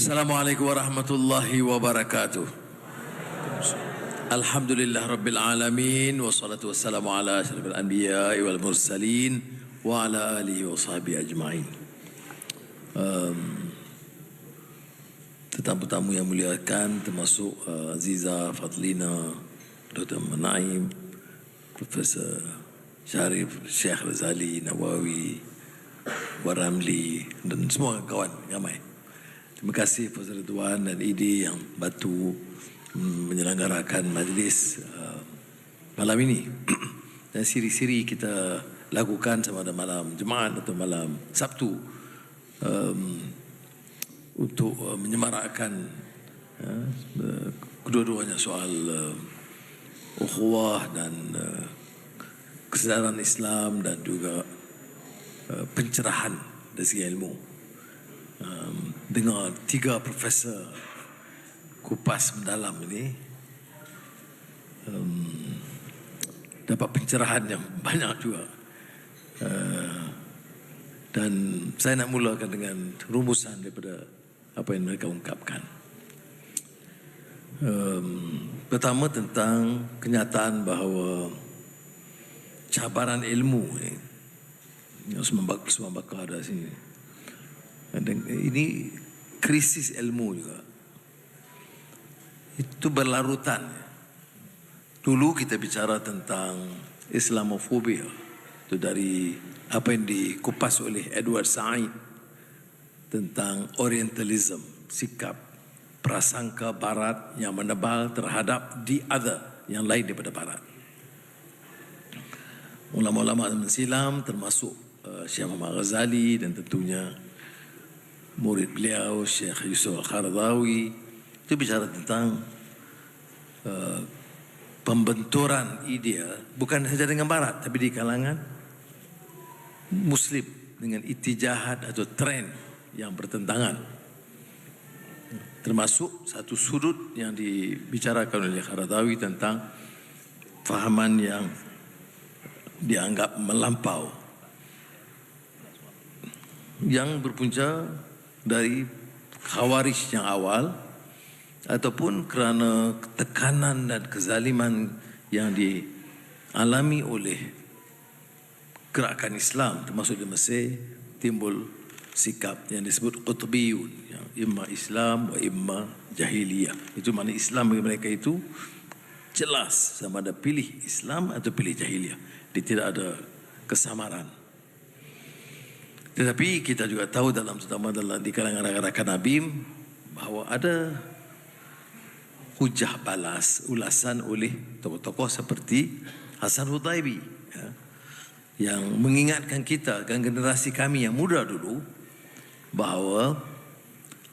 Assalamualaikum warahmatullahi wabarakatuh. Alhamdulillah rabbil alamin, wassalatu wassalamu ala asyrafil anbiya wal mursalin wa ala alihi wa sahbihi ajma'in. Tetamu-tamu yang muliakan termasuk Aziza Fadlina, Dr. Naim, Profesor Syarif, Syekh Razali, Nawawi, Waramli dan semua kawan ramai. Terima kasih Profesor Ridwan dan ID yang bantu menyelenggarakan majlis malam ini. Dan siri-siri kita lakukan sama ada malam Jumaat atau malam Sabtu untuk menyemarakkan kedua-duanya soal ukhuwah dan kesedaran Islam dan juga pencerahan dari segi ilmu. Dengan 3 profesor kupas mendalam ini dapat pencerahan yang banyak juga, dan saya nak mulakan dengan rumusan daripada apa yang mereka ungkapkan. Pertama tentang kenyataan bahawa cabaran ilmu yang semua bakal ada sini. Dan ini krisis ilmu juga. Itu berlarutan. Dulu kita bicara tentang Islamofobia. Itu dari apa yang dikupas oleh Edward Said tentang Orientalism, sikap prasangka Barat yang menebal terhadap the other, yang lain daripada Barat. Ulama-ulama Islam termasuk Syekh Muhammad Ghazali dan tentunya murid beliau Syekh Yusuf Al-Qaradawi itu bicara tentang pembenturan idea bukan sahaja dengan Barat tapi di kalangan Muslim dengan itijahat atau tren yang bertentangan, termasuk satu sudut yang dibicarakan oleh Qaradawi tentang fahaman yang dianggap melampau yang berpunca dari Khawarij yang awal ataupun kerana tekanan dan kezaliman yang dialami oleh gerakan Islam termasuk di Mesir, timbul sikap yang disebut Qutbiyun, yang imma Islam wa imma Jahiliyah. Itu makna Islam bagi mereka itu jelas sama ada pilih Islam atau pilih Jahiliyah. Dia tidak ada kesamaran. Tetapi kita juga tahu terutama di kalangan rakan-rakan Nabim bahawa ada hujah balas, ulasan oleh tokoh-tokoh seperti Hasan Hudaibi, yang mengingatkan kita dan generasi kami yang muda dulu bahawa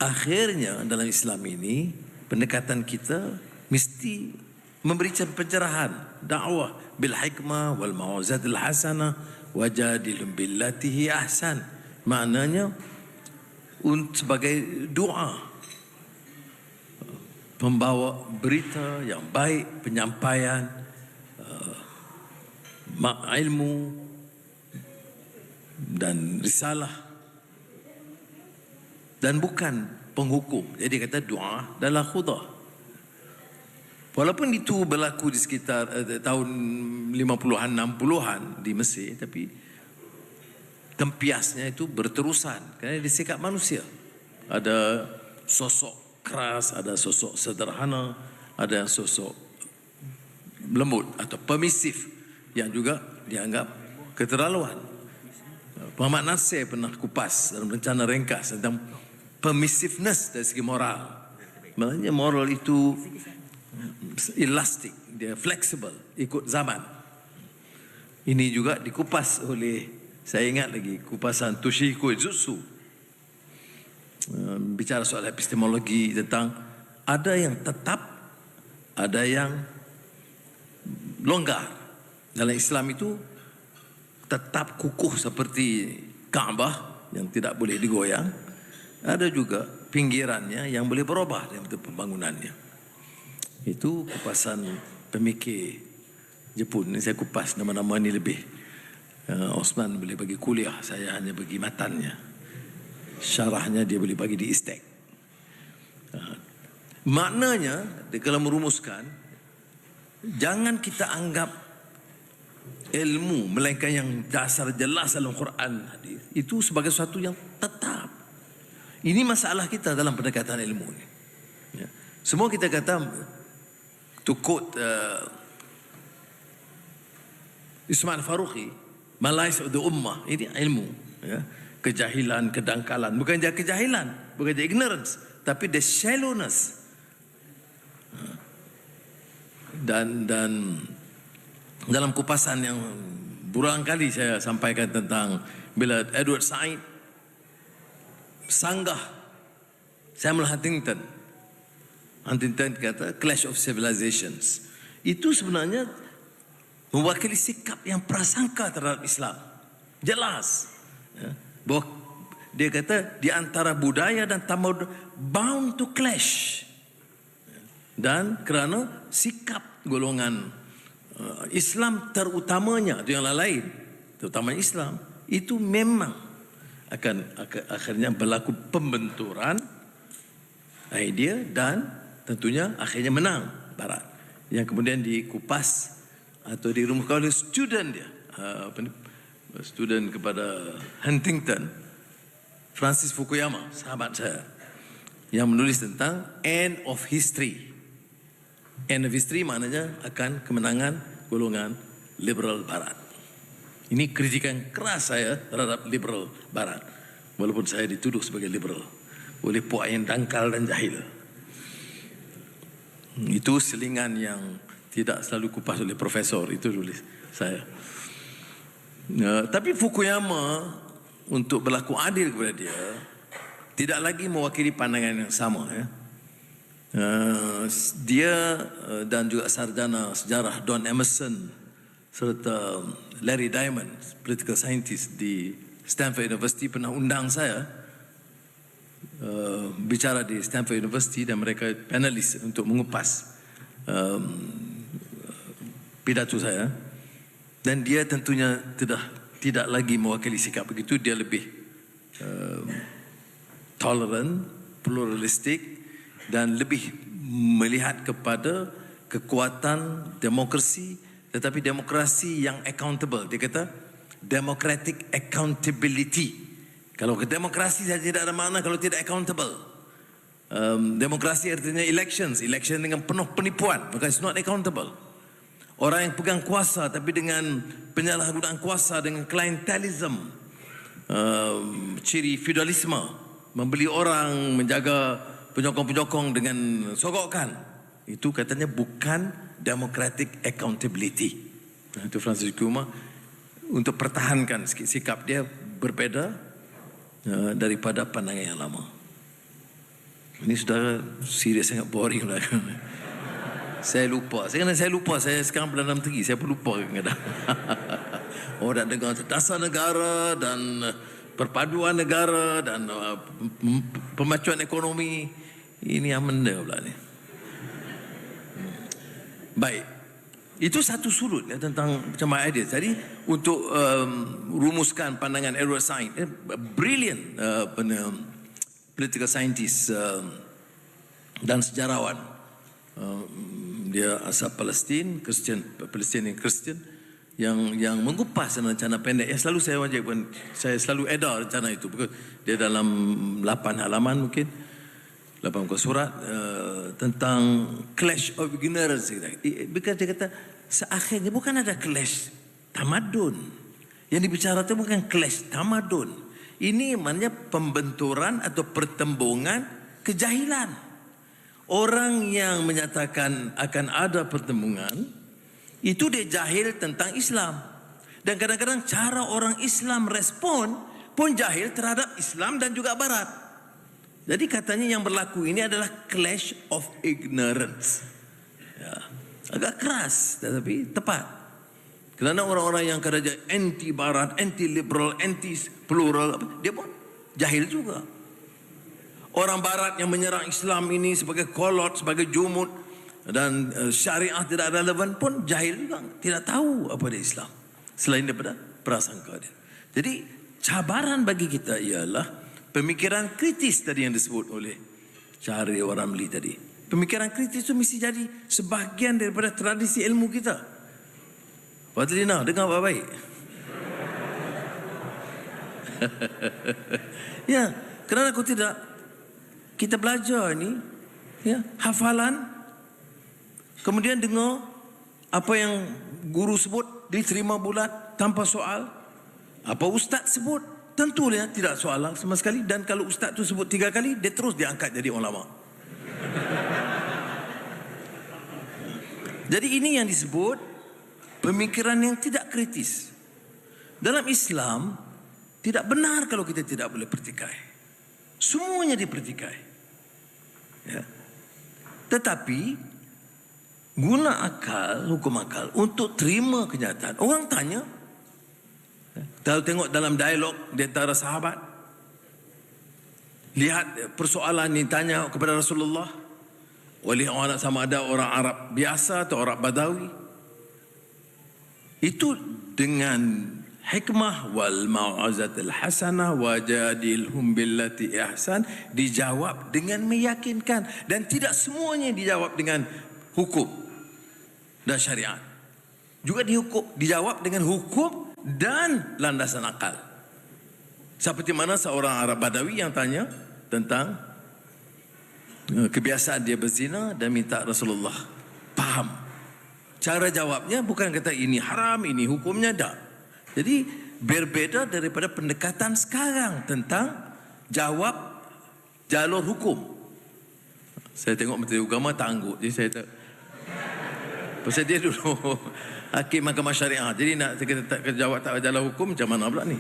akhirnya dalam Islam ini pendekatan kita mesti memberikan pencerahan, dakwah bil hikmah wal mau'izatil hasanah wajadilhum billatihi ahsan. Maknanya sebagai doa, pembawa berita yang baik, penyampaian ilmu dan risalah, dan bukan penghukum. Jadi kata doa adalah khudah. Walaupun itu berlaku di sekitar tahun 50-an, 60-an di Mesir, tapi tempiasnya itu berterusan kerana dia sikap manusia. Ada sosok keras, ada sosok sederhana, ada sosok lembut atau permisif yang juga dianggap keterlaluan. Muhammad Nasir pernah kupas dalam rencana ringkas tentang permissiveness dari segi moral. Maknanya moral itu elastik, dia fleksibel, ikut zaman. Ini juga dikupas oleh, saya ingat lagi, kupasan Toshihiko Izutsu. Bicara soal epistemologi tentang ada yang tetap, ada yang longgar. Dalam Islam itu tetap kukuh seperti Kaabah yang tidak boleh digoyang. Ada juga pinggirannya yang boleh berubah dalam pembangunannya. Itu kupasan pemikir Jepun. Ini saya kupas nama-nama ini lebih. Osman boleh bagi kuliah, saya hanya bagi matannya. Syarahnya dia boleh bagi di istek. maknanya kalau merumuskan, jangan kita anggap ilmu melainkan yang dasar jelas dalam Quran hadis itu sebagai sesuatu yang tetap. Ini masalah kita dalam pendekatan ilmu ini. Ya. Semua kita kata, to quote Ismail Faruqi, Malais of the Ummah, ini ilmu. Ya. Kejahilan, kedangkalan, bukan saja kejahilan, bukan saja ignorance, tapi the shallowness. Dan dalam kupasan yang berulang kali saya sampaikan tentang bila Edward Said sanggah Samuel Huntington kata Clash of Civilizations, itu sebenarnya mewakili sikap yang prasangka terhadap Islam. Jelas ya, bahwa dia kata di antara budaya dan tamadun bound to clash, dan kerana sikap golongan Islam terutamanya, itu yang lain, terutama Islam, itu memang akan akhirnya berlaku pembenturan idea dan tentunya akhirnya menang Barat, yang kemudian dikupas atau dirumuskan oleh student dia, student kepada Huntington, Francis Fukuyama, sahabat saya, yang menulis tentang end of history. End of history maknanya akan kemenangan golongan liberal Barat. Ini kritikan keras saya terhadap liberal Barat, walaupun saya dituduh sebagai liberal oleh puak yang dangkal dan jahil. Itu selingan yang tidak selalu kupas oleh profesor, itu tulis saya. Tapi Fukuyama, untuk berlaku adil kepada dia, tidak lagi mewakili pandangan yang sama ya. Dia dan juga sarjana sejarah Don Emerson serta Larry Diamond, political scientist di Stanford University, pernah undang saya bicara di Stanford University, dan mereka panelis untuk mengupas pidato saya. Dan dia tentunya tidak lagi mewakili sikap begitu. Dia lebih tolerant, pluralistik, dan lebih melihat kepada kekuatan demokrasi, tetapi demokrasi yang accountable. Dia kata democratic accountability. Kalau ke demokrasi saja tidak ada makna kalau tidak accountable. Demokrasi artinya election dengan penuh penipuan, maka it's not accountable. Orang yang pegang kuasa tapi dengan penyalahgunaan kuasa, dengan clientelism, ciri feudalisme, membeli orang, menjaga penyokong-penyokong dengan sogokan, itu katanya bukan democratic accountability. Itu Francis Fukuyama untuk pertahankan sikap dia berbeda daripada pandangan yang lama. Ini sudah serius, sangat boring lah. Saya lupa saya sekarang berdalam tinggi, saya pun lupa kadang-kadang. Orang dengar dasar negara dan perpaduan negara dan pemacuan ekonomi, ini yang benda pula ni. Baik, itu satu sudut ya, tentang macam idea. Jadi untuk rumuskan pandangan Edward Said, brilliant political scientist dan sejarawan. Dia asal Palestin, Palestin yang mengupas rencana pendek. Selalu saya selalu edar rencana itu. Dia dalam 8 halaman mungkin, 8 muka surat tentang clash of ignorance. Because dia kata seakhirnya bukan ada clash tamadun. Yang dibicarakan itu bukan clash tamadun. Ini maknanya pembenturan atau pertembungan kejahilan. Orang yang menyatakan akan ada pertembungan, itu dia jahil tentang Islam. Dan kadang-kadang cara orang Islam respon pun jahil terhadap Islam dan juga Barat. Jadi katanya yang berlaku ini adalah clash of ignorance. Ya, agak keras tetapi tepat. Kerana orang-orang yang kadang anti Barat, anti liberal, anti plural, dia pun jahil juga. Orang Barat yang menyerang Islam ini sebagai kolot, sebagai jumud, dan syariah tidak relevan pun jahil juga, tidak tahu apa dia Islam selain daripada prasangka dia. Jadi cabaran bagi kita ialah pemikiran kritis tadi yang disebut oleh Syahrir Ramli tadi. Pemikiran kritis itu mesti jadi sebahagian daripada tradisi ilmu kita. Fadlina, dengar baik-baik. Ya, kerana aku tidak, kita belajar ni, ya, hafalan, kemudian dengar apa yang guru sebut, diterima bulat tanpa soal. Apa ustaz sebut, tentunya tidak soalan sama sekali. Dan kalau ustaz tu sebut 3 kali, dia terus diangkat jadi ulama. Jadi ini yang disebut pemikiran yang tidak kritis. Dalam Islam, tidak benar kalau kita tidak boleh pertikai. Semuanya dipertikai. Ya. Tetapi guna akal, hukum akal untuk terima kenyataan. Orang tanya, kalau tengok dalam dialog di antara sahabat, lihat persoalan ni tanya kepada Rasulullah, oleh orang sama ada orang Arab biasa atau orang Badawi. Itu dengan hikmah wal mau'izatil hasanah wajadilhum billati ihsan, dijawab dengan meyakinkan, dan tidak semuanya dijawab dengan hukum dan syariat. Juga dijawab dengan hukum dan landasan akal. Seperti mana seorang Arab Badawi yang tanya tentang kebiasaan dia berzina dan minta Rasulullah faham. Cara jawabnya bukan kata ini haram, ini hukumnya, tak. Jadi berbeza daripada pendekatan sekarang tentang jawab jalur hukum. Saya tengok Menteri Agama tak anggut, jadi saya tak. Pasal dia dulu hakim mahkamah syariah, jadi nak kita jawab tak jalur hukum, macam mana pula ni?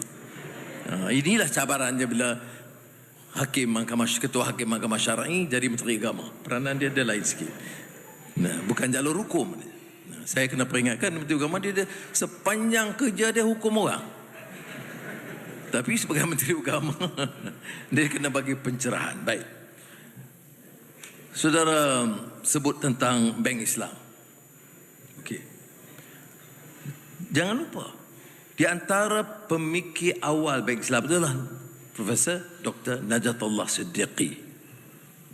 Inilah cabarannya bila ketua hakim mahkamah syar'i jadi Menteri Agama. Peranan dia lain sikit. Bukan jalur hukum. Saya kena peringatkan Menteri Agama dia sepanjang kerja dia hukum orang. Tapi sebagai Menteri Agama dia kena bagi pencerahan. Baik. Saudara sebut tentang Bank Islam. Okey. Jangan lupa, di antara pemikir awal Bank Islam adalah Profesor Dr. Najatullah Siddiqui.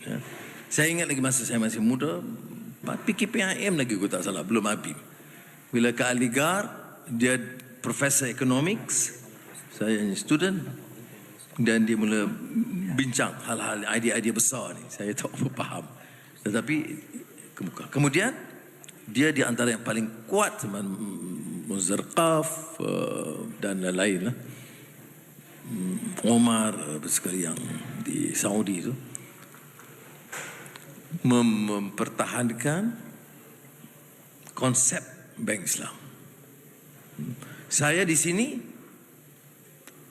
Ya. Saya ingat lagi masa saya masih muda, PKPIM lagi aku tak salah, belum ABIM. Bila ke Aligarh, dia Profesor Economics, saya student, dan dia mula bincang hal-hal idea-idea besar ni. Saya tak apa faham. Tetapi kemudian dia di antara yang paling kuat zaman Muzarqaf dan lain-lain lah. Omar sekali yang di Saudi itu mempertahankan konsep Bank Islam. Saya di sini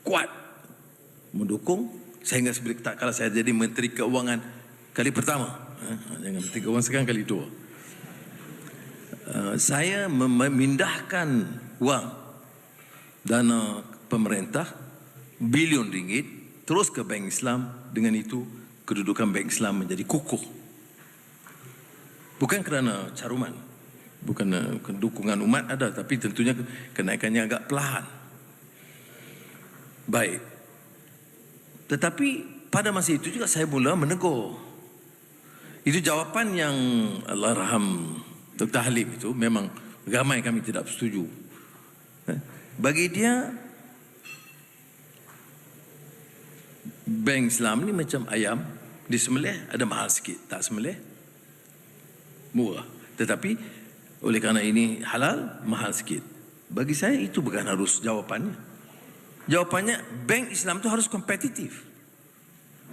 kuat mendukung, sehingga tak kala saya jadi Menteri Keuangan kali pertama, jangan Menteri Keuangan sekarang kali 2. Saya memindahkan wang dana pemerintah bilion ringgit terus ke Bank Islam. Dengan itu kedudukan Bank Islam menjadi kukuh. Bukan kerana caruman, bukan dukungan umat ada, tapi tentunya kenaikannya agak perlahan. Baik. Tetapi pada masa itu juga saya mula menegur. Itu jawapan yang Allahyarham Dr. Halim itu memang ramai kami tidak setuju. Bagi dia, Bank Islam ni macam ayam, disembelih ada mahal sikit, tak sembelih murah. Tetapi oleh kerana ini halal, mahal sikit. Bagi saya itu bukan harus jawapannya. Jawapannya, Bank Islam itu harus kompetitif.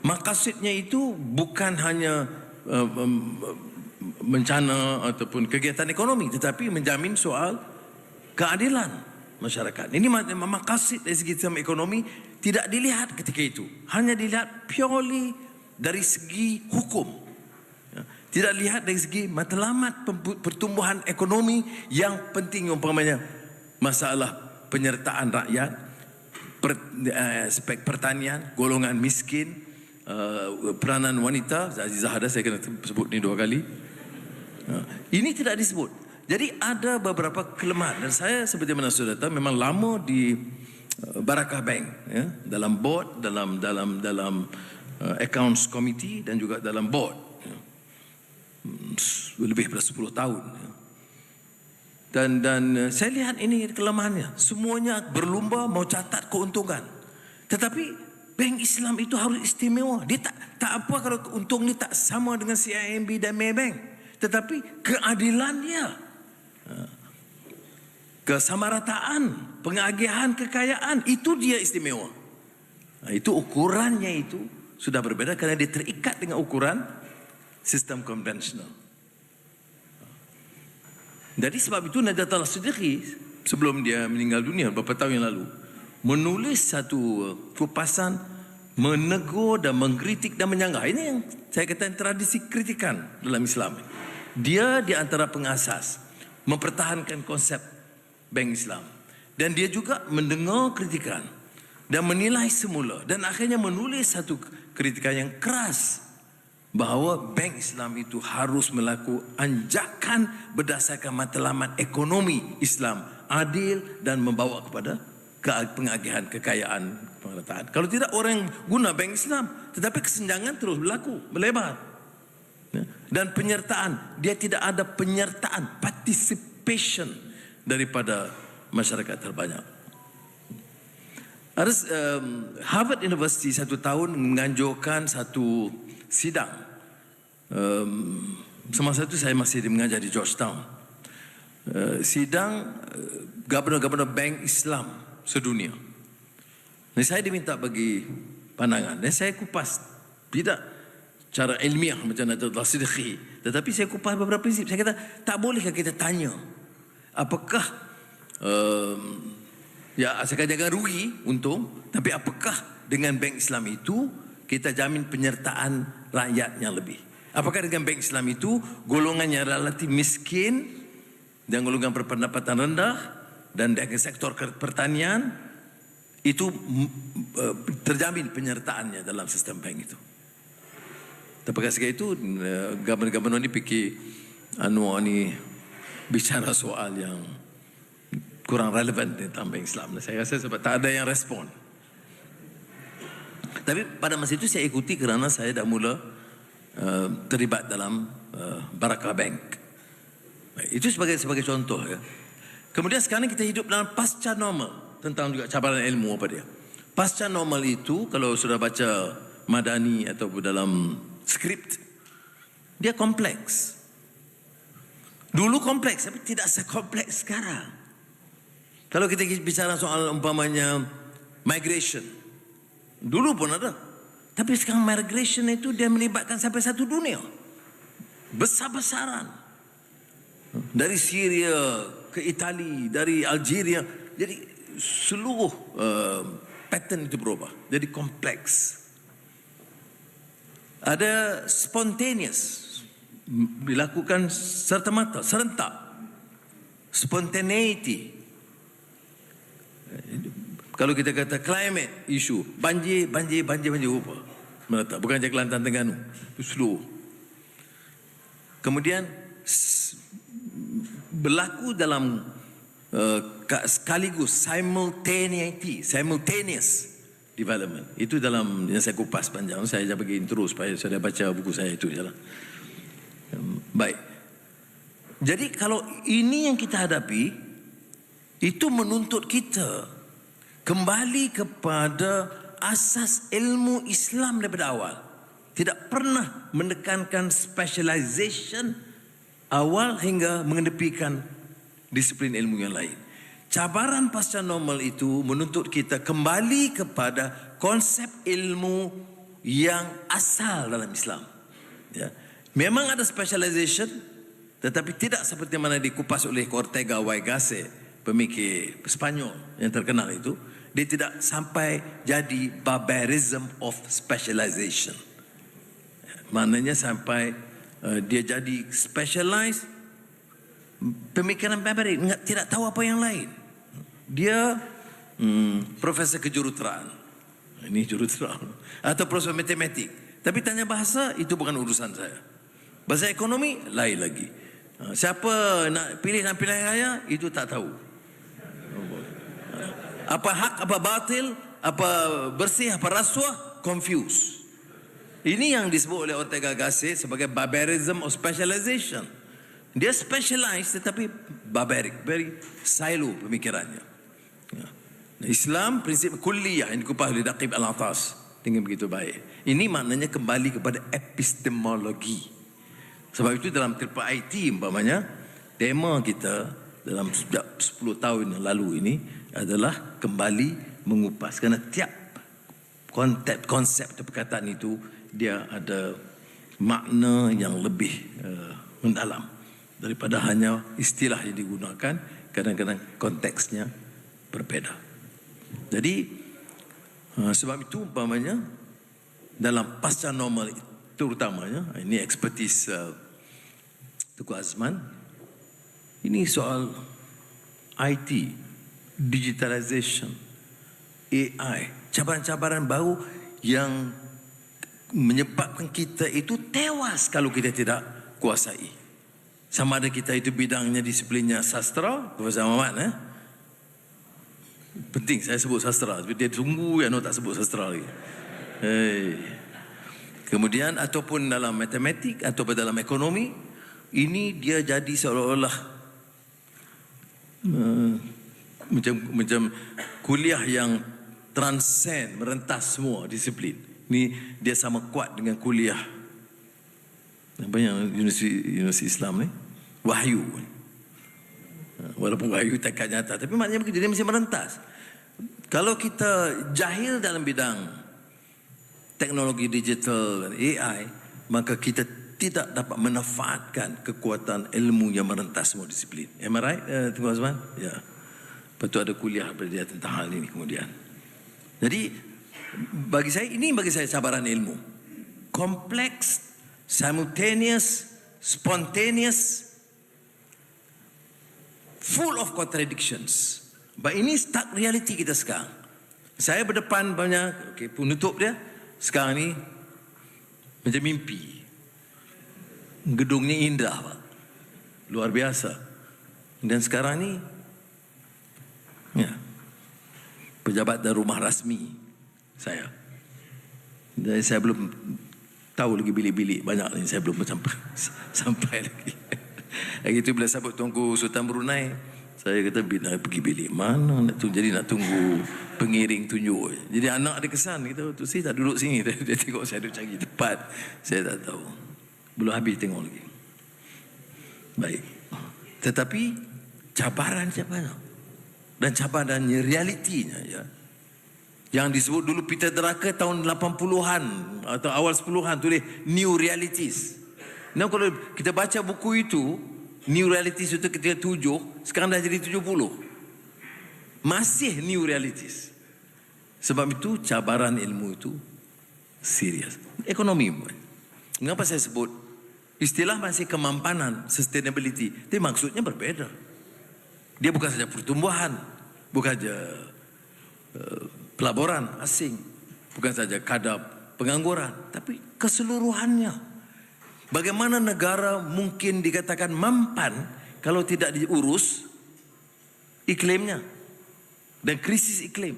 Maqasidnya itu bukan hanya bencana ataupun kegiatan ekonomi, tetapi menjamin soal keadilan masyarakat. Ini maqasid dari segi sistem ekonomi tidak dilihat ketika itu. Hanya dilihat purely dari segi hukum. Tidak lihat dari segi matlamat pertumbuhan ekonomi yang penting, umpamanya masalah penyertaan rakyat, aspek pertanian, golongan miskin, peranan wanita. Azizah ada, saya kena sebut ni 2 kali. Ini tidak disebut. Jadi ada beberapa kelemahan, dan saya seperti mana sudah tahu memang lama di Barakah Bank, ya, dalam board, dalam accounts committee dan juga dalam board. lebih dari 10 tahun. Dan saya lihat ini kelemahannya. Semuanya berlumba mau catat keuntungan. Tetapi bank Islam itu harus istimewa. Dia tak apa kalau untung ni tak sama dengan CIMB dan Maybank. Tetapi keadilannya, kesamarataan, pengagihan kekayaan, itu dia istimewa. Itu ukurannya itu sudah berbeda karena dia terikat dengan ukuran sistem konvensional. Jadi sebab itu Nahdlatul Siddiqi sebelum dia meninggal dunia beberapa tahun yang lalu menulis satu kupasan menegur dan mengkritik dan menyanggah. Ini yang saya kata tradisi kritikan dalam Islam. Dia di antara pengasas mempertahankan konsep bank Islam. Dan dia juga mendengar kritikan dan menilai semula dan akhirnya menulis satu kritikan yang keras bahawa bank Islam itu harus melakukan anjakan berdasarkan matlamat ekonomi Islam adil dan membawa kepada pengagihan kekayaan pemerataan. Kalau tidak orang guna bank Islam, tetapi kesenjangan terus berlaku, melebar. Dan penyertaan, dia tidak ada penyertaan, participation daripada masyarakat terbanyak. Harvard University satu tahun menganjurkan satu sidang. Semasa itu saya masih mengajar di Georgetown. Sidang gubernur-gubernur bank Islam sedunia. Dan saya diminta bagi pandangan. Dan saya kupas, tidak cara ilmiah macam Nahdlatul Siddiqi, tetapi saya kupas beberapa prinsip. Saya kata, tak bolehkah kita tanya, apakah ya asalkan jangan rugi untung, tapi apakah dengan bank Islam itu kita jamin penyertaan rakyat yang lebih? Apakah dengan bank Islam itu golongan yang relatif miskin dan golongan berpendapatan rendah dan dengan sektor pertanian itu terjamin penyertaannya dalam sistem bank itu? Tapi ketika itu gubernur-gubernur ni fikir Anwar ni bicara soal yang kurang relevan tentang bank Islam. Saya rasa sebab tak ada yang respon. Tapi pada masa itu saya ikuti kerana saya dah mula terlibat dalam Barakah Bank. Itu sebagai contoh. Ya. Kemudian sekarang kita hidup dalam pasca normal, tentang juga cabaran ilmu apa dia. Pasca normal itu kalau sudah baca Madani atau dalam skrip, dia kompleks. Dulu kompleks, tapi tidak sekompleks sekarang. Kalau kita bicara soal umpamanya migration, dulu pun ada. Tapi sekarang migration itu dia melibatkan sampai satu dunia. Besar-besaran. Dari Syria ke Itali, dari Algeria. Jadi seluruh pattern itu berubah. Jadi kompleks. Ada spontaneous, dilakukan serta-merta, serentak. Spontaneity. Kalau kita kata climate issue, banjir apa? Meletak. Bukan saja Kelantan Terengganu, itu seluruh. Kemudian berlaku dalam sekaligus simultaneous development. Itu dalam yang saya kupas panjang. Saya dah bagi intro supaya saya dah baca buku saya itu jelah. Baik. Jadi kalau ini yang kita hadapi, itu menuntut kita kembali kepada asas ilmu Islam daripada awal. Tidak pernah menekankan specialization awal hingga mengedepikan disiplin ilmu yang lain. Cabaran pasca normal itu menuntut kita kembali kepada konsep ilmu yang asal dalam Islam. Ya. Memang ada specialization, tetapi tidak seperti mana dikupas oleh Ortega y Gasset, pemikir Spanyol yang terkenal itu. Dia tidak sampai jadi barbarism of specialization. Maknanya sampai dia jadi specialized, pemikiran barbarik, tidak tahu apa yang lain. Dia profesor kejuruteraan, ini juruteraan, atau profesor matematik. Tapi tanya bahasa, itu bukan urusan saya. Bahasa ekonomi, lain lagi. Siapa nak pilih dan pilihan raya, itu tak tahu. Apa hak, apa batil, apa bersih, apa rasuah, confuse. Ini yang disebut oleh Ortega Gasset sebagai barbarism of specialization. Dia specialize tetapi barbaric, very silo pemikirannya. Ya. Islam prinsip kulliyah yang dikupas oleh Daqib Al-Atas dengan begitu baik. Ini maknanya kembali kepada epistemologi. Sebab itu dalam Triple IT umpamanya, tema kita dalam 10 tahun yang lalu ini adalah kembali mengupas. Kerana tiap konsep atau perkataan itu dia ada makna yang lebih mendalam daripada hanya istilah yang digunakan. Kadang-kadang konteksnya berbeza. Jadi sebab itu umpamanya dalam pasca normal terutamanya, ini ekspertis Tengku Azman, ini soal IT, digitalization, AI, cabaran-cabaran baru yang menyebabkan kita itu tewas kalau kita tidak kuasai. Sama ada kita itu bidangnya disiplinnya sastra, Profesor Muhammad, penting saya sebut sastra, dia tunggu yang tak sebut sastra lagi. Kemudian ataupun dalam matematik ataupun dalam ekonomi, ini dia jadi seolah-olah macam kuliah yang transcend, merentas semua disiplin. Ini dia sama kuat dengan kuliah apa yang Universiti Islam ni, Wahyu. Walaupun Wahyu tak nyata, tapi maknanya begitu, dia mesti merentas. Kalau kita jahil dalam bidang teknologi digital dan AI, maka kita tidak dapat memanfaatkan kekuatan ilmu yang merentas semua disiplin. Am I right, Tengku Azman? Ya. Lepas tu ada kuliah pada dia tentang hal ini kemudian. Jadi bagi saya cabaran ilmu. Kompleks, simultaneous, spontaneous, full of contradictions. Ini stark reality kita sekarang. Saya berdepan banyak, penutup dia. Sekarang ni macam mimpi. Gedungnya indah, Pak. Luar biasa. Dan sekarang ni, ya, pejabat dan rumah rasmi saya. Dan saya belum tahu lagi bilik-bilik banyak ni, saya belum sampai lagi. Lagi tu bila sabut Tunku Sultan Brunei, saya kata bila pergi bilik mana nak tunggu, jadi nak tunggu pengiring tunjuk. Jadi anak dia kesan kita tu, saya tak duduk sini, dia tengok saya duduk cari tempat, saya tak tahu. Belum habis tengok lagi. Baik. Tetapi cabaran dan cabarannya realitinya, ya. Yang disebut dulu Peter Drucker tahun 80-an atau awal 10-an tulis New Realities. Nah, kalau kita baca buku itu, New Realities itu ketika 7, sekarang dah jadi 70. Masih New Realities. Sebab itu cabaran ilmu itu serius. Ekonomi. Mengapa saya sebut istilah masih kemampanan, sustainability, tapi maksudnya berbeza. Dia bukan saja pertumbuhan, bukan saja pelaburan asing, bukan saja kadar pengangguran, tapi keseluruhannya. Bagaimana negara mungkin dikatakan mampan kalau tidak diurus iklimnya dan krisis iklim?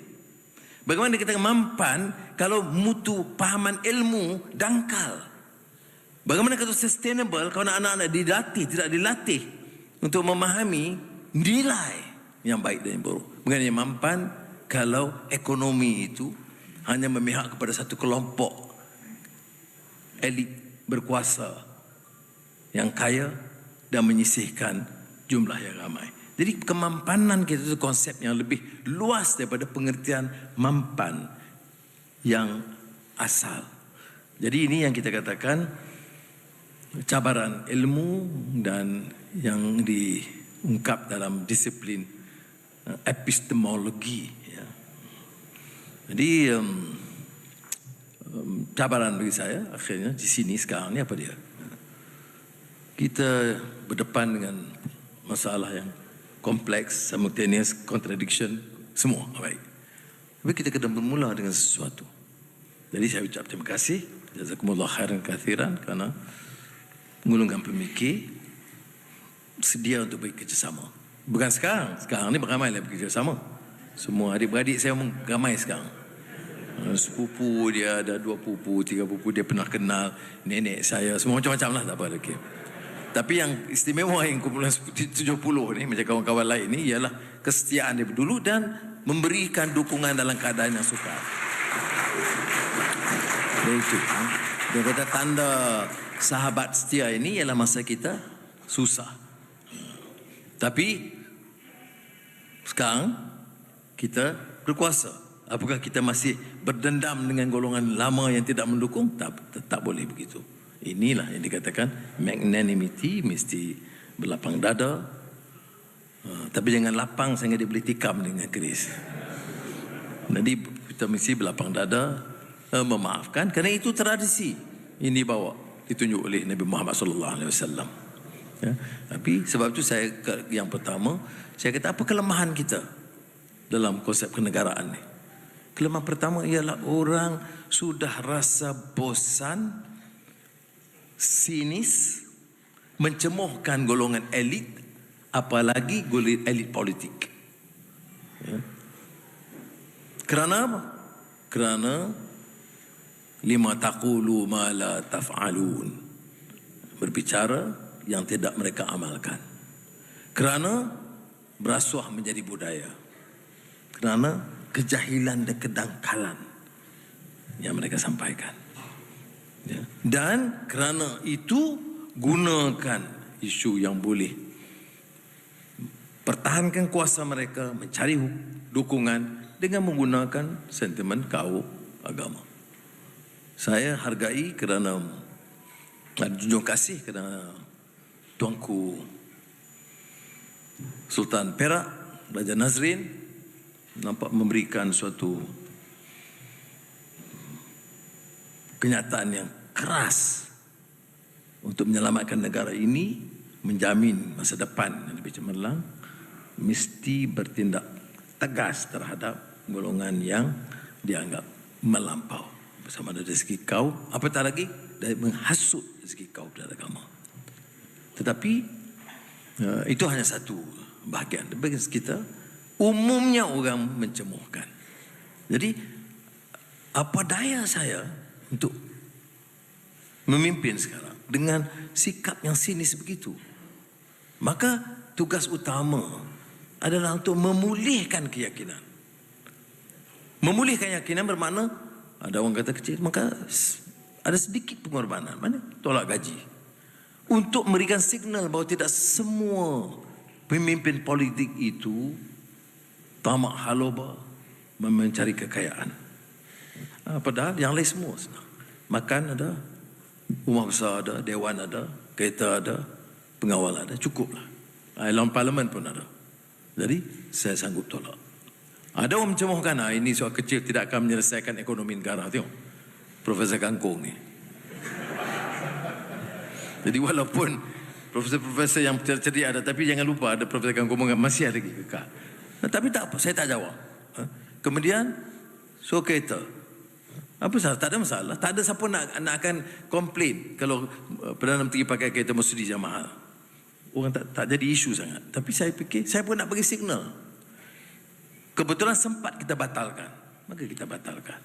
Bagaimana dikatakan mampan kalau mutu pahaman ilmu dangkal? Bagaimana kata sustainable kalau anak-anak tidak dilatih untuk memahami nilai yang baik dan yang buruk? Bagaimana mampan kalau ekonomi itu hanya memihak kepada satu kelompok elit berkuasa yang kaya dan menyisihkan jumlah yang ramai? Jadi kemampanan kita itu konsep yang lebih luas daripada pengertian mampan yang asal. Jadi ini yang kita katakan cabaran ilmu dan yang diungkap dalam disiplin epistemologi. Jadi cabaran bagi saya akhirnya di sini sekarang ni apa dia? Kita berdepan dengan masalah yang kompleks, simultaneous, contradiction, semua baik. Tapi kita kena bermula dengan sesuatu. Jadi saya ucap terima kasih, jazakumullah khairan kathiran, kerana mengulungkan pemikir sedia untuk bekerjasama. Bukan sekarang ni beramai lah bekerjasama. Semua adik-beradik saya ramai sekarang. Sepupu dia, ada 2 pupu, 3 pupu dia pernah kenal, nenek saya, semua macam-macam lah, tak apa lagi. Tapi yang istimewa yang kumpulan 70 ni, macam kawan-kawan lain ni, ialah kesetiaan dia dulu dan memberikan dukungan dalam keadaan yang sukar. Dan itu, dia kata tanda sahabat setia ini ialah masa kita susah. Tapi sekarang kita berkuasa. Apakah kita masih berdendam dengan golongan lama yang tidak mendukung? Tak boleh begitu. Inilah yang dikatakan magnanimity, mesti berlapang dada. Tapi jangan lapang sehingga dia boleh tikam dengan keris. Jadi kita mesti berlapang dada, memaafkan, kerana itu tradisi. Ini bawa ditunjuk oleh Nabi Muhammad SAW. Ya. Tapi sebab itu saya, yang pertama, saya kata apa kelemahan kita dalam konsep kenegaraan ni? Kelemahan pertama ialah orang sudah rasa bosan, sinis, mencemohkan golongan elit, apalagi golongan elit politik. Ya. Kerana apa? Kerana lima taqulu ma la taf'alun, berbicara yang tidak mereka amalkan. Kerana berasuah menjadi budaya. Kerana kejahilan dan kedangkalan yang mereka sampaikan. Ya. Dan kerana itu gunakan isu yang boleh pertahankan kuasa mereka, mencari dukungan dengan menggunakan sentimen kau agama. Saya hargai kerana junjung kasih kerana Tuanku Sultan Perak, Raja Nazrin, nampak memberikan suatu kenyataan yang keras untuk menyelamatkan negara ini, menjamin masa depan yang lebih cemerlang, mesti bertindak tegas terhadap golongan yang dianggap melampau, bersama dari segi kau, apatah lagi dari menghasut dari segi kau dan agama. Tetapi itu hanya satu bahagian. Bagi kita, umumnya orang mencemohkan. Jadi apa daya saya untuk memimpin sekarang dengan sikap yang sinis begitu? Maka tugas utama adalah untuk memulihkan keyakinan. Memulihkan keyakinan bermakna ada orang kata kecil, maka ada sedikit pengorbanan. Mana? Tolak gaji. Untuk memberikan signal bahawa tidak semua pemimpin politik itu tamak haloba mencari kekayaan. Padahal yang lain semua senang. Makan ada, rumah besar ada, dewan ada, kereta ada, pengawal ada, cukuplah. Dalam parlimen pun ada. Jadi saya sanggup tolak. Ada orang mencemohkan, ini soal kecil tidak akan menyelesaikan ekonomi negara. Tengok Profesor Kangkung ni. Jadi walaupun profesor-profesor yang cerdik ada, tapi jangan lupa ada Profesor Kangkung masih ada lagi kekal. Tapi tak apa, saya tak jawab. Kemudian so kereta, apa salah? Tak ada masalah. Tak ada siapa nak akan komplain kalau Perdana Menteri pakai kereta Mercedes yang mahal. Orang tak jadi isu sangat. Tapi saya fikir, saya pun nak bagi signal. Kebetulan sempat kita batalkan, maka kita batalkan.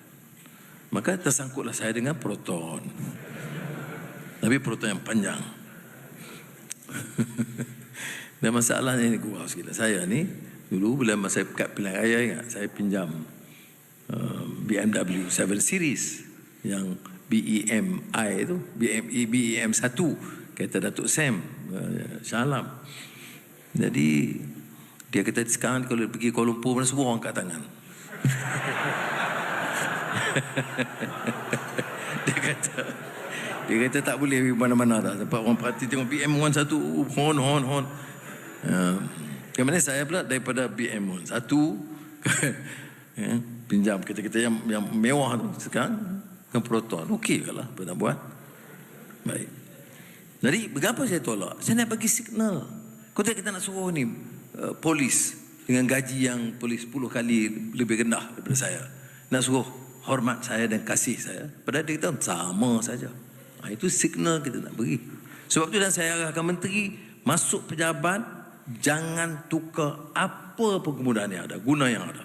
Maka tersangkutlah saya dengan Proton. Tapi Proton yang panjang. Dan masalahnya ni gurau sikit. Saya ni dulu bila masa kat pilihan raya, ingat saya pinjam BMW 7 Series yang BEMI tu, BEM 1, kereta Datuk Sam Shah Alam. Jadi dia kata sekarang kalau pergi Kuala Lumpur mana semua orang angkat tangan. Dia kata tak boleh pergi mana-mana tak. Sebab orang perhati tengok BM1 hon. Kemudian saya pula daripada BM1 pinjam kereta-kereta yang mewah tu sekarang ke Proton. Okey ke lah apa nak buat. Baik. Jadi berapa saya tolak? Saya nak bagi signal. Kau tak kita nak suruh ni polis dengan gaji yang polis 10 kali lebih rendah daripada saya. Nak suruh hormat saya dan kasih saya. Padahal dia kata sama saja. Itu signal kita nak beri. Sebab tu dan saya arahkan menteri masuk pejabat, jangan tukar apa pun kemudahan yang ada, guna yang ada.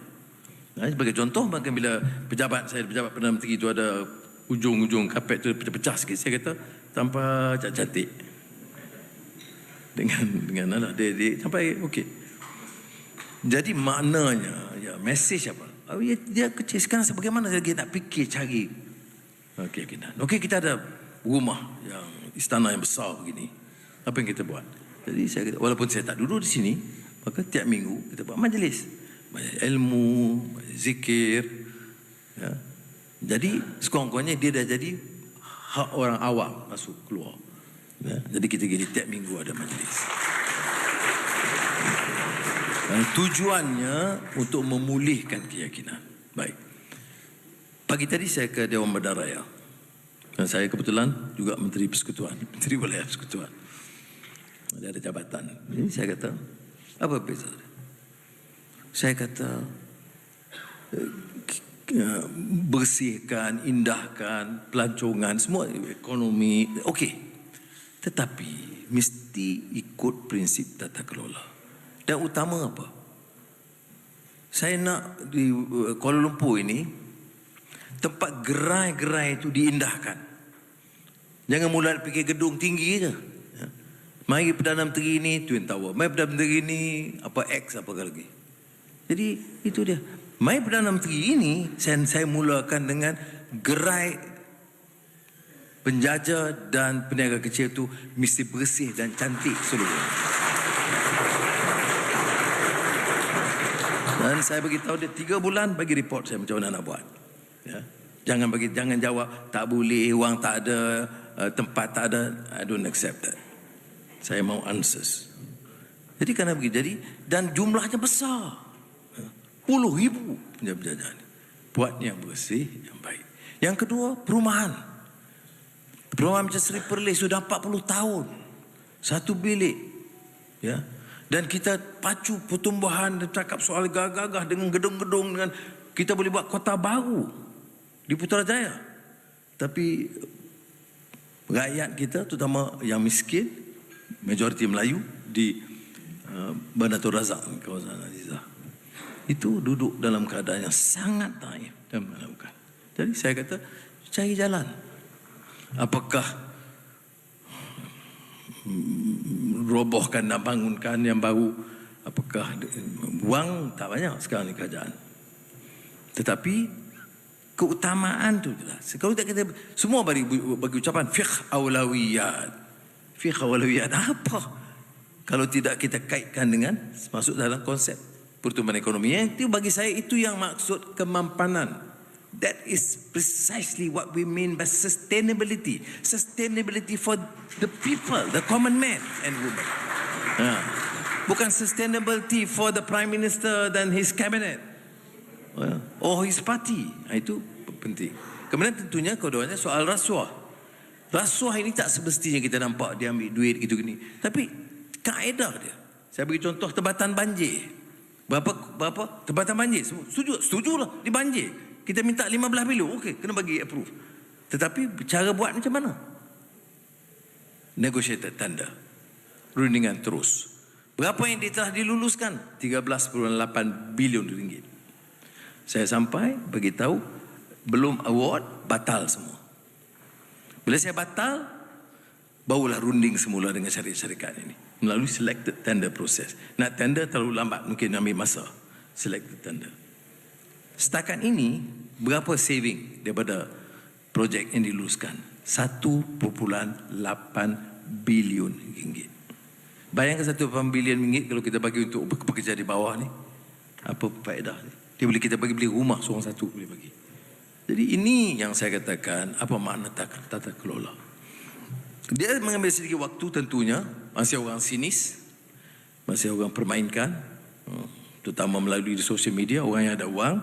Sebagai contoh, maka bila pejabat Perdana Menteri itu ada ujung-ujung kapet tu pecah-pecah sikit, saya kata tanpa cantik dengan anak dia sampai okey. Jadi maknanya, ya, mesej apa? Dia kecil sekarang, sebagaimana lagi nak fikir cari keyakinan. Okey, kita ada rumah yang istana yang besar begini. Apa yang kita buat? Jadi saya kata, walaupun saya tak duduk di sini, maka tiap minggu kita buat majlis ilmu, zikir, ya. Jadi sekurang-kurangnya dia dah jadi hak orang awam masuk keluar, ya. Jadi kita gini tiap minggu ada majlis. Dan tujuannya untuk memulihkan keyakinan. Baik. Pagi tadi saya ke Dewan Bandar Raya. Dan saya kebetulan juga Menteri Persekutuan, Menteri Wilayah Persekutuan. Ada jabatan. Jadi saya kata, apa beza? Saya kata, bersihkan, indahkan, pelancongan, semua ekonomi, okey. Tetapi mesti ikut prinsip tata kelola. Dan utama apa? Saya nak di Kuala Lumpur ini, tempat gerai-gerai itu diindahkan. Jangan mula fikir gedung tinggi je. Mari Perdana Menteri ini Twin Tower, mari Perdana Menteri ini apa X apa lagi. Jadi itu dia. Mari Perdana Menteri ini saya mulakan dengan gerai penjajah dan peniaga kecil itu mesti bersih dan cantik seluruhnya. Dan saya beritahu dia 3 bulan bagi report saya macam mana nak buat. Ya. Jangan jawab tak boleh, wang tak ada, tempat tak ada. I don't accept that. Saya mau answers. Jadi kerana begitu, jadi dan jumlahnya besar. Puluh ribu penjajah ini. Buat yang bersih, yang baik. Yang kedua, perumahan. Perumahan macam Seri Perlis sudah 40 tahun. 1 bilik. Ya. Dan kita pacu pertumbuhan dan cakap soal gagah-gagah dengan gedung-gedung, dengan kita boleh buat kota baru di Putrajaya. Tapi rakyat kita, terutama yang miskin, majoriti Melayu di Bandar Tun Razak, kawasan Azizah, itu duduk dalam keadaan yang sangat naif dan melakukan. Jadi saya kata, cari jalan. Apakah robohkan dan bangunkan yang baru? Apakah wang tak banyak sekarang ni kerajaan? Tetapi keutamaan tu jelas. Kalau tak kita semua bagi ucapan fiqh awlawiyat. Fiqh awlawiyat apa? Kalau tidak kita kaitkan dengan masuk dalam konsep pertumbuhan ekonomi. Yang itu bagi saya itu yang maksud kemampanan. That is precisely what we mean by sustainability. Sustainability for the people, the common man and woman. Bukan sustainability for the Prime Minister dan his cabinet or his party. Itu penting. Kemudian tentunya keduanya soal rasuah. Rasuah ini tak semestinya kita nampak dia ambil duit gitu gini. Tapi kaedah dia. Saya bagi contoh tebatan banjir. Berapa tebatan banjir? Setujulah di banjir. Kita minta 15 bilion, okey, kena bagi approve. Tetapi cara buat macam mana? Negotiated tender. Rundingan terus. Berapa yang telah diluluskan? 13.8 bilion ringgit. Saya sampai bagi tahu belum award, batal semua. Bila saya batal, barulah runding semula dengan syarikat-syarikat ini melalui selected tender proses. Nak tender terlalu lambat, mungkin ambil masa. Selected tender. Setakat ini, berapa saving daripada projek yang diluluskan? 1.8 bilion ringgit. Bayangkan 1.8 bilion ringgit kalau kita bagi untuk pekerja di bawah ni. Apa faedah ni? Dia boleh kita bagi beli rumah seorang satu boleh bagi. Jadi ini yang saya katakan, apa makna tata kelola. Dia mengambil sedikit waktu tentunya. Masih orang sinis, masih orang permainkan, terutama melalui sosial media. Orang yang ada wang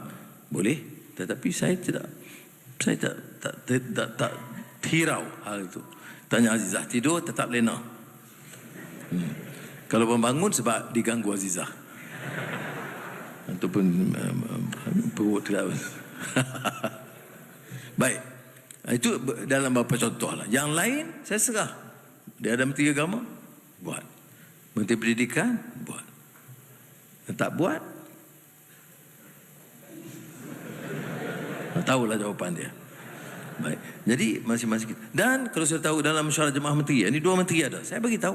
boleh, tetapi saya tak hirau hal itu. Tanya Azizah, tidur tetap lena. Kalau bangun sebab diganggu Azizah, ataupun perut tidak. Baik, itu dalam beberapa contoh lah. Yang lain saya serah. Dia ada Menteri Agama, buat. Menteri Pendidikan, buat. Dan tak buat, Tahulah jawapan dia. Baik. Jadi masing-masing. Dan kalau saya tahu dalam mesyuarat jemaah menteri, ini 2 menteri ada. Saya bagi tahu.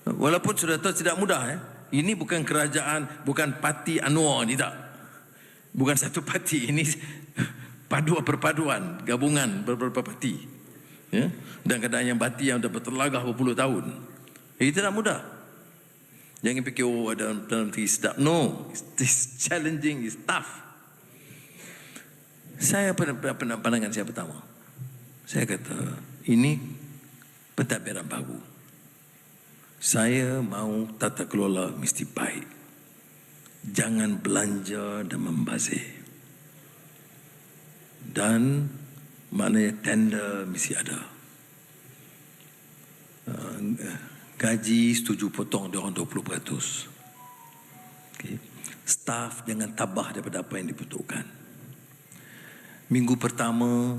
Walaupun sudah tahu tidak mudah ya. Ini bukan kerajaan, bukan parti Anwar, ni tak. Bukan satu parti, ini perpaduan, gabungan beberapa parti. Ya. Dan kadang yang parti yang dah bertelagah berpuluh tahun. Ini tidak mudah. Jangan fikir ada dalam menteri sedap. No, it's challenging, it's tough. Saya pandangan saya pertama. Saya kata, ini pentadbiran baru. Saya mau tata kelola mesti baik. Jangan belanja dan membazir. Dan maknanya tender mesti ada. Gaji setuju potong dia orang 20%. Okay. Staff jangan tabah daripada apa yang dibutuhkan. Minggu pertama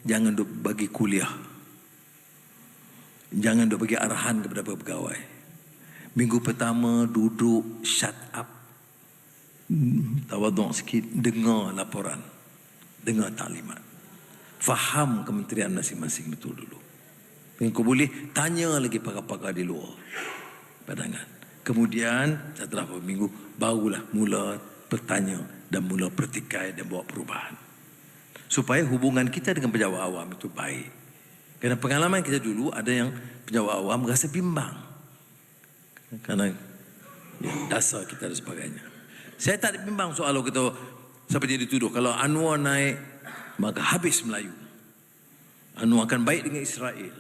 jangan duk bagi kuliah. Jangan duk bagi arahan kepada pegawai. Minggu pertama duduk shut up. Tawaduk sikit, dengar laporan, dengar taklimat. Faham kementerian masing-masing betul dulu. Dan kau boleh tanya lagi pakar-pakar di luar pandangan. Kemudian setelah beberapa minggu barulah mula bertanya dan mula pertikai dan buat perubahan. Supaya hubungan kita dengan pejabat awam itu baik. Kerana pengalaman kita dulu ada yang pejabat awam rasa bimbang. Kerana ya, dasar kita dan sebagainya. Saya tak bimbang soal kita seperti yang dituduh. Kalau Anwar naik, maka habis Melayu. Anwar akan baik dengan Israel.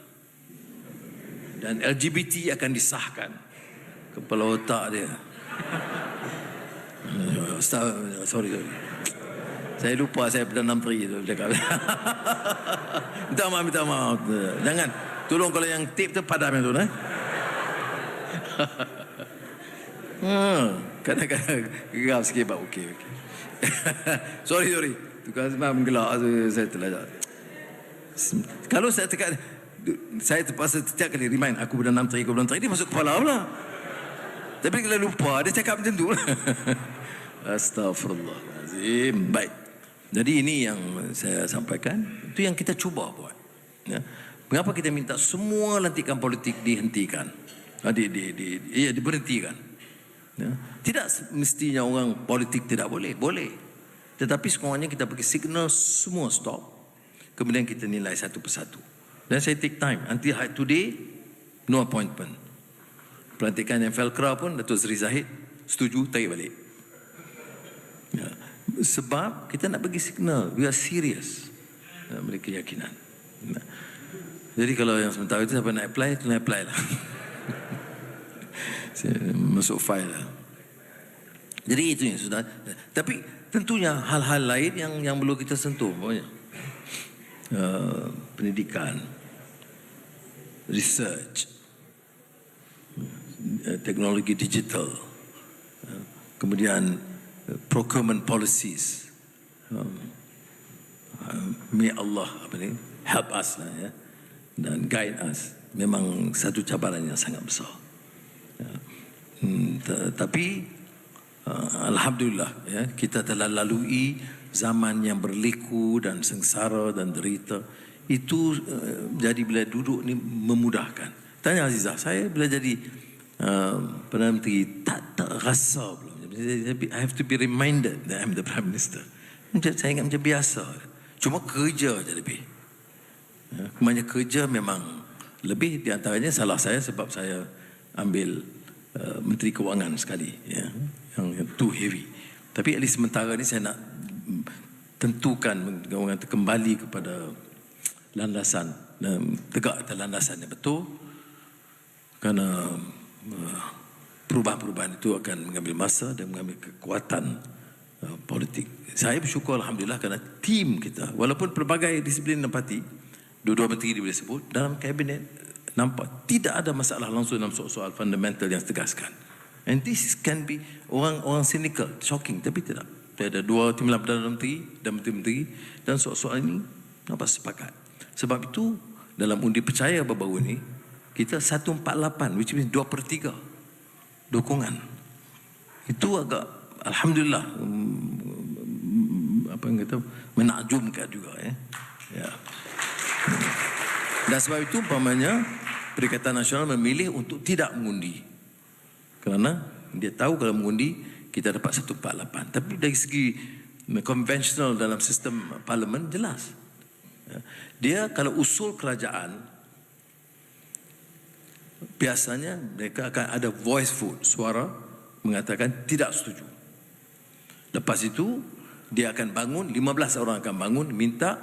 Dan LGBT akan disahkan. Kepala otak dia. Sorry. Saya lupa saya Perdana Menteri tu cakap. Minta maaf. Jangan. Tolong kalau yang tip tu padam yang tu. Kadang-kadang geram sikit. Okey. Sorry. Tukar sebab menggelak. Saya terlajar. Kalau saya tekan, saya terpaksa setiap kali remind aku Perdana Menteri, dia masuk kepala pula. Tapi kalau lupa, dia cakap macam tu. Astaghfirullahalazim. Baik. Jadi ini yang saya sampaikan. Itu yang kita cuba buat. Ya. Mengapa kita minta semua lantikan politik dihentikan? Diberhentikan. Ya. Tidak mestinya orang politik tidak boleh. Boleh. Tetapi semuanya kita bagi signal semua stop. Kemudian kita nilai satu persatu. Dan saya take time. Until today, no appointment. Pelantikan yang Felkra pun Datuk Seri Zahid setuju, tarik balik. Ya. Sebab kita nak bagi signal, we are serious. Nak beri keyakinan. Nah. Jadi kalau yang sementara itu siapa nak apply, tu nak apply lah. Masuk file lah. Jadi itu yang sudah. Tapi tentunya hal-hal lain yang perlu kita sentuh. Pendidikan, research, teknologi digital, kemudian procurement policies. May Allah help us lah, ya, dan guide us. Memang satu cabaran yang sangat besar. Tapi alhamdulillah, ya, kita telah lalui zaman yang berliku dan sengsara dan derita. Itu jadi bila duduk ni memudahkan. Tanya Azizah, saya bila jadi Perdana Menteri tak rasa belum. I have to be reminded that I'm the Prime Minister. Saya ingat macam biasa. Cuma kerja je lebih. Kebanyakan kerja memang lebih. Di antaranya salah saya sebab saya ambil Menteri Kewangan sekali, ya, yang too heavy. Tapi at least sementara ni saya nak tentukan orang kembali kepada landasan, tegak atas landasan yang betul. Kerana perubahan-perubahan itu akan mengambil masa dan mengambil kekuatan politik. Saya bersyukur alhamdulillah kerana tim kita, walaupun pelbagai disiplin dan parti, dua-dua menteri boleh sebut, dalam kabinet nampak tidak ada masalah langsung dalam soal-soal fundamental yang tegaskan. And this can be orang cynical, shocking, tapi tidak. Ada dua timbalan Perdana Menteri dan menteri-menteri dan soal-soal ini nampak sepakat. Sebab itu dalam undi percaya baru-baru ini kita 148, which means 2/3 dukungan. Itu agak alhamdulillah apa yang kata, menakjubkan juga. Ya. Dan sebab itu umpamanya Perikatan Nasional memilih untuk tidak mengundi. Kerana dia tahu kalau mengundi kita dapat 148. Tapi dari segi konvensional dalam sistem parlimen jelas. Dia kalau usul kerajaan, biasanya mereka akan ada voice vote, suara mengatakan tidak setuju. Lepas itu dia akan bangun, 15 orang akan bangun minta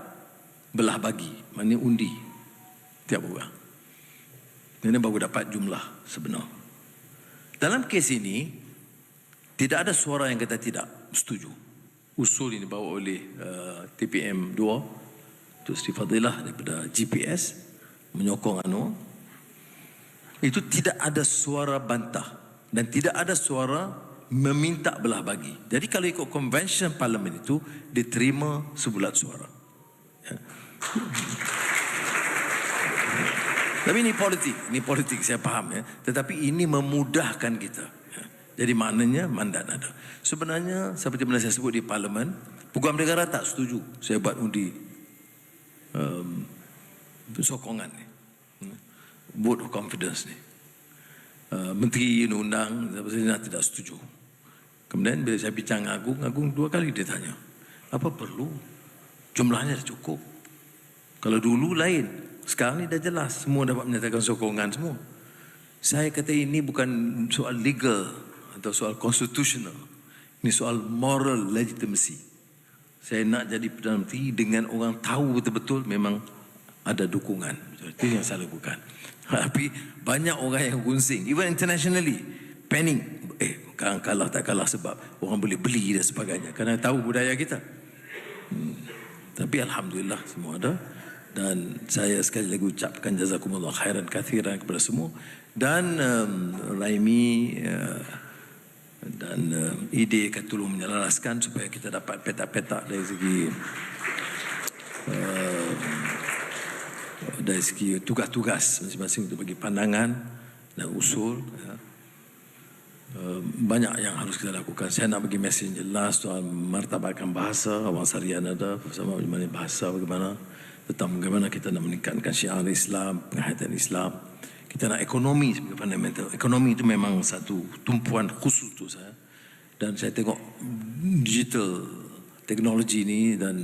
belah bagi, maknanya undi tiap orang. Ini baru dapat jumlah sebenar. Dalam kes ini tidak ada suara yang kata tidak setuju. Usul ini dibawa oleh TPM 2 Tun Sri Fadilah daripada GPS menyokong Anwar. Itu tidak ada suara bantah dan tidak ada suara meminta belah bagi. Jadi kalau ikut convention parlimen itu diterima sebulat suara. Ya. Tapi ini politik saya faham ya. Tetapi ini memudahkan kita. Ya. Jadi maknanya mandat ada. Sebenarnya seperti mana saya sebut di parlimen, Peguam Negara tak setuju saya buat undi sokongan ni, vote of confidence ni. Menteri Undang-Undang saya tidak setuju. Kemudian bila saya bincang Agung 2 kali dia tanya, apa perlu? Jumlahnya dah cukup. Kalau dulu lain. Sekarang ni dah jelas, semua dapat menyatakan sokongan semua. Saya kata ini bukan soal legal atau soal constitutional. Ini soal moral legitimacy. Saya nak jadi Perdana Menteri dengan orang tahu betul-betul memang ada dukungan. Itu yang saya lakukan. Tapi banyak orang yang gunsing, even internationally, panic. Kalah tak kalah sebab orang boleh beli dan sebagainya. Kerana tahu budaya kita. Tapi Alhamdulillah semua ada. Dan saya sekali lagi ucapkan jazakumullah khairan kathiran kepada semua. Dan Raimi dan ide akan tolong menyelaraskan supaya kita dapat petak-petak dari segi tugas-tugas masing-masing untuk bagi pandangan dan usul. Banyak yang harus kita lakukan. Saya nak bagi mesej jelas soal martabatkan bahasa. Awang Sarian ada bersama bagaimana bahasa, bagaimana tentang bagaimana kita nak meningkatkan syiar Islam, penghayatan Islam. Kita nak ekonomi sebagai fundamental. Ekonomi itu memang satu tumpuan khusus untuk saya. Dan saya tengok digital teknologi ini dan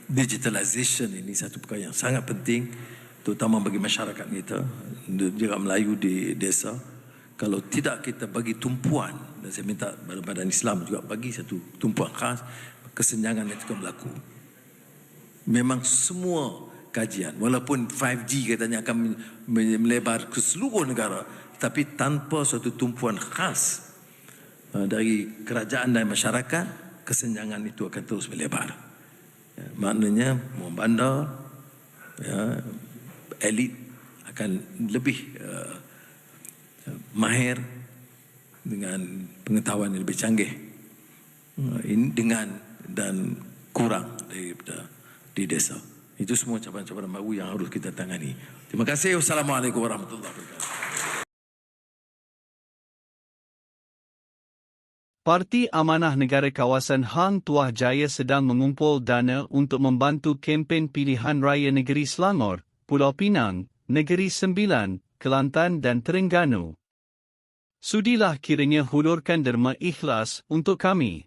digitalization ini satu perkara yang sangat penting, terutama bagi masyarakat kita, juga Melayu di desa. Kalau tidak kita bagi tumpuan, dan saya minta badan Islam juga bagi satu tumpuan khas, kesenjangan itu akan berlaku. Memang semua kajian, walaupun 5G katanya akan melebar ke seluruh negara, tapi tanpa suatu tumpuan khas dari kerajaan dan masyarakat, kesenjangan itu akan terus melebar. Ya, maknanya orang bandar, ya, elit akan lebih mahir dengan pengetahuan yang lebih canggih dengan dan kurang daripada di desa. Itu semua cabaran-cabaran baru yang harus kita tangani. Terima kasih. Wassalamualaikum warahmatullahi wabarakatuh. Parti Amanah Negara Kawasan Hang Tuah Jaya sedang mengumpul dana untuk membantu kempen pilihan raya negeri Selangor, Pulau Pinang, Negeri Sembilan, Kelantan dan Terengganu. Sudilah kiranya hulurkan derma ikhlas untuk kami.